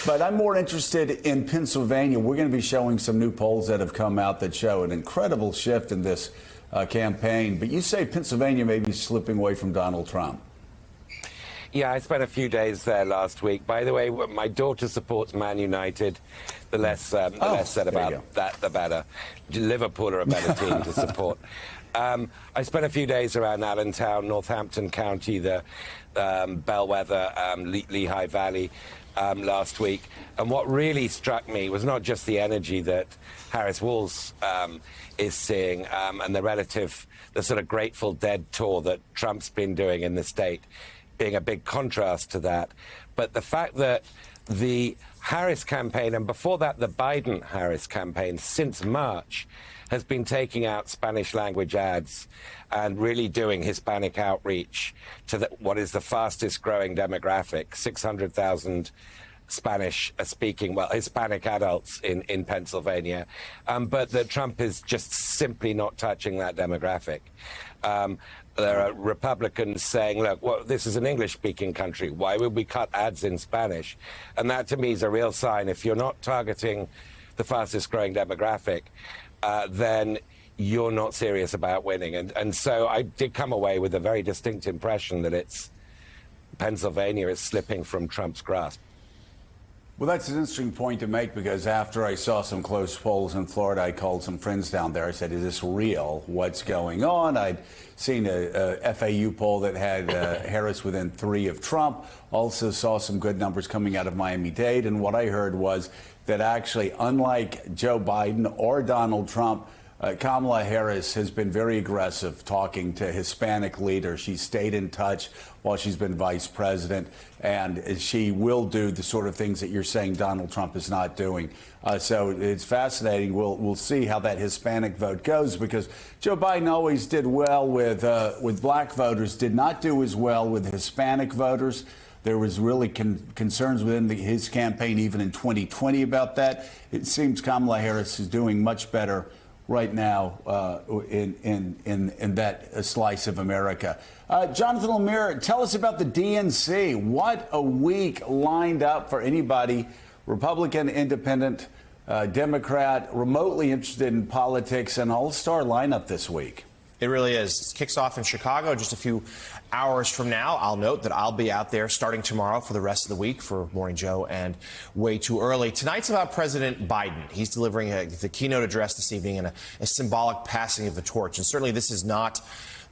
But I'm more interested in Pennsylvania. We're going to be showing some new polls that have come out that show an incredible shift in this campaign. But you say Pennsylvania may be slipping away from Donald Trump. Yeah, I spent a few days there last week. By the way, my daughter supports Man United. The less said about that, the better. Liverpool are a better team to support. I spent a few days around Allentown, Northampton County, the Bellwether, Lehigh Valley last week. And what really struck me was not just the energy that Harris Walls is seeing and the sort of Grateful Dead tour that Trump's been doing in the state, being a big contrast to that, but the fact that the Harris campaign, and before that the Biden-Harris campaign, since March, has been taking out Spanish language ads and really doing Hispanic outreach to what is the fastest growing demographic, 600,000 Spanish-speaking, Hispanic adults in Pennsylvania, but that Trump is just simply not touching that demographic. There are Republicans saying, look, well, this is an English-speaking country. Why would we cut ads in Spanish? And that, to me, is a real sign. If you're not targeting the fastest-growing demographic, then you're not serious about winning. And so I did come away with a very distinct impression that Pennsylvania is slipping from Trump's grasp. Well, that's an interesting point to make, because after I saw some close polls in Florida, I called some friends down there. I said, is this real? What's going on? I'd seen a FAU poll that had Harris within 3 of Trump. Also saw some good numbers coming out of Miami-Dade. And what I heard was that actually, unlike Joe Biden or Donald Trump, Kamala Harris has been very aggressive talking to Hispanic leaders. She's stayed in touch while she's been vice president, and she will do the sort of things that you're saying Donald Trump is not doing. So it's fascinating. We'll see how that Hispanic vote goes, because Joe Biden always did well with black voters, did not do as well with Hispanic voters. There was really concerns within his campaign, even in 2020, about that. It seems Kamala Harris is doing much better right now in that slice of America. Jonathan Lemire, tell us about the DNC. What a week lined up for anybody, Republican, Independent, Democrat, remotely interested in politics, an all-star lineup this week. It really is. It kicks off in Chicago just a few hours from now. I'll note that I'll be out there starting tomorrow for the rest of the week for Morning Joe and Way Too Early. Tonight's about President Biden. He's delivering the keynote address this evening and a symbolic passing of the torch. And certainly this is not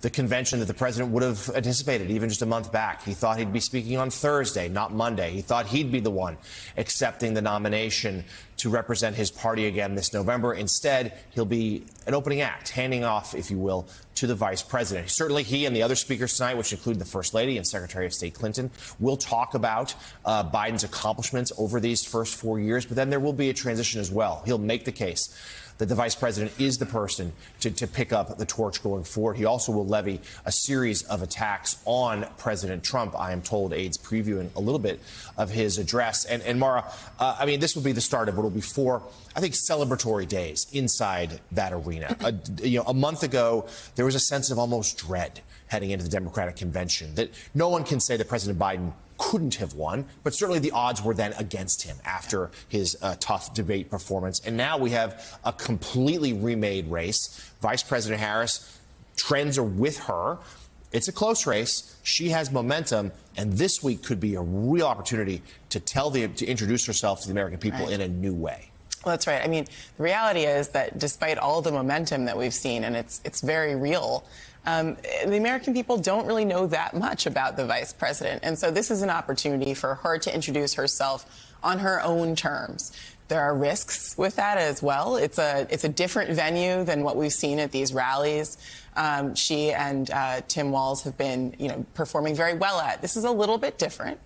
the convention that the president would have anticipated even just a month back. He thought he'd be speaking on Thursday, not Monday. He thought he'd be the one accepting the nomination to represent his party again this November. Instead, he'll be an opening act, handing off, if you will, to the vice president. Certainly he and the other speakers tonight, which include the First Lady and Secretary of State Clinton, will talk about Biden's accomplishments over these first 4 years, but then there will be a transition as well. He'll make the case that the vice president is the person to pick up the torch going forward. He also will levy a series of attacks on President Trump. I am told aides previewing a little bit of his address. And Mara, I mean, this will be the start of what will be 4, I think, celebratory days inside that arena. A month ago, there was a sense of almost dread heading into the Democratic convention, that no one can say that President Biden couldn't have won, but certainly the odds were then against him after his tough debate performance. And now we have a completely remade race. Vice President Harris, trends are with her. It's a close race. She has momentum, and this week could be a real opportunity to introduce herself to the American people in a new way. Well, that's right. I mean, the reality is that despite all the momentum that we've seen, and it's very real, the American people don't really know that much about the vice president. And so this is an opportunity for her to introduce herself on her own terms. There are risks with that as well. It's a different venue than what we've seen at these rallies. She and Tim Walz have been, performing very well at. This is a little bit different.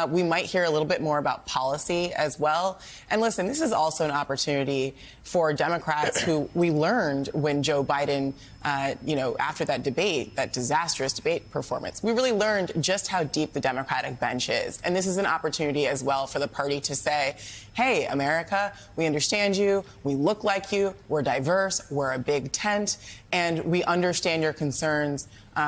We might hear a little bit more about policy as well. And listen, this is also an opportunity for Democrats who we learned when Joe Biden, after that debate, that disastrous debate performance, we really learned just how deep the Democratic bench is. And this is an opportunity as well for the party to say, hey, America, we understand you. We look like you. We're diverse. We're a big tent. and we understand your concerns.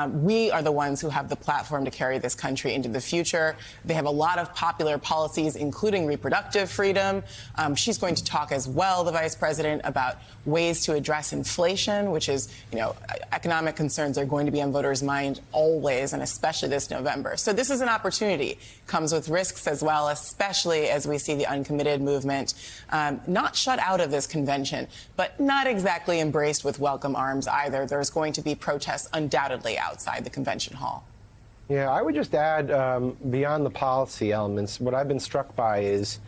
We are the ones who have the platform to carry this country into the future. They have a lot of popular policies, including reproductive freedom. She's going to talk as well, the vice president, about ways to address inflation, which is, economic concerns are going to be on voters' mind always, and especially this November. So this is an opportunity. Comes with risks as well, especially as we see the uncommitted movement not shut out of this convention, but not exactly embraced with welcome arms either. There's going to be protests undoubtedly outside the convention hall. Yeah, I would just add, beyond the policy elements, what I've been struck by is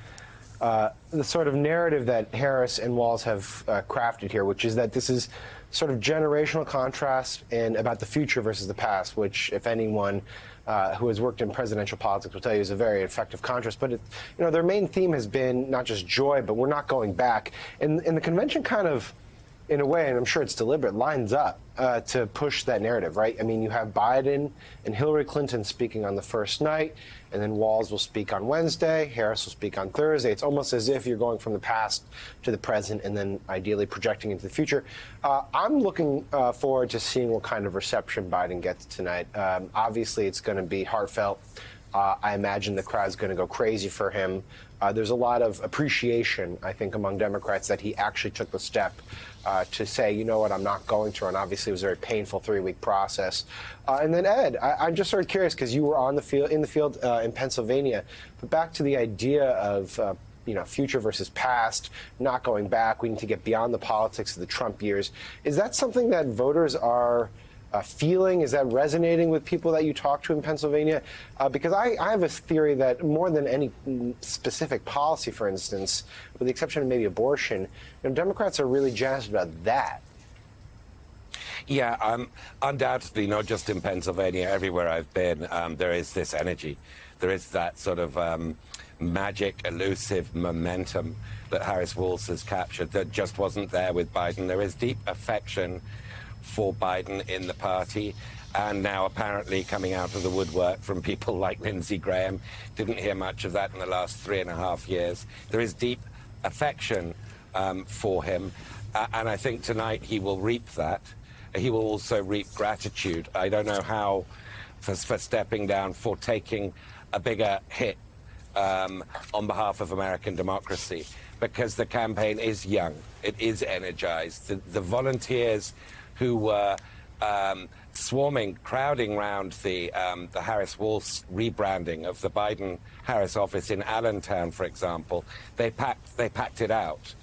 the sort of narrative that Harris and Walz have crafted here, which is that this is sort of generational contrast and about the future versus the past, which, if anyone who has worked in presidential politics will tell you is a very effective contrast. But their main theme has been not just joy, but we're not going back. And the convention kind of, in a way, and I'm sure it's deliberate, lines up to push that narrative, right? I mean, you have Biden and Hillary Clinton speaking on the first night, and then Walz will speak on Wednesday, Harris will speak on Thursday. It's almost as if you're going from the past to the present and then ideally projecting into the future. I'm looking forward to seeing what kind of reception Biden gets tonight. Obviously, it's going to be heartfelt. I imagine the crowd's going to go crazy for him. There's a lot of appreciation, I think, among Democrats that he actually took the step to say, you know what, I'm not going to run. Obviously, it was a very painful 3-week process. And then, Ed, I'm just sort of curious because you were in the field in Pennsylvania. But back to the idea of future versus past, not going back. We need to get beyond the politics of the Trump years. Is that something that voters are feeling? Is that resonating with people that you talk to in Pennsylvania? Because I have a theory that more than any specific policy, for instance, with the exception of maybe abortion, Democrats are really jazzed about that. Yeah, undoubtedly, not just in Pennsylvania, everywhere I've been, there is this energy. There is that sort of magic, elusive momentum that Harris Walz has captured that just wasn't there with Biden. There is deep affection for Biden in the party, and now apparently coming out of the woodwork from people like Lindsey Graham. Didn't hear much of that in the last 3.5 years. There is deep affection for him, and I think tonight he will reap that. He will also reap gratitude. I don't know how for stepping down, for taking a bigger hit on behalf of American democracy, because the campaign is young. It is energized. The volunteers who were swarming, crowding around the Harris-Walz rebranding of the Biden-Harris office in Allentown, for example, they packed it out.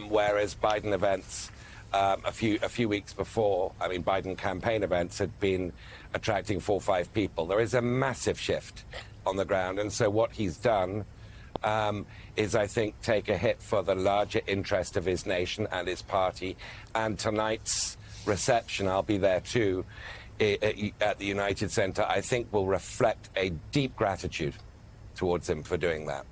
Whereas Biden events a few weeks before, Biden campaign events had been attracting 4 or 5 people. There is a massive shift on the ground, and so what he's done is, I think, take a hit for the larger interest of his nation and his party. And tonight's reception, I'll be there too, at the United Center, I think will reflect a deep gratitude towards him for doing that.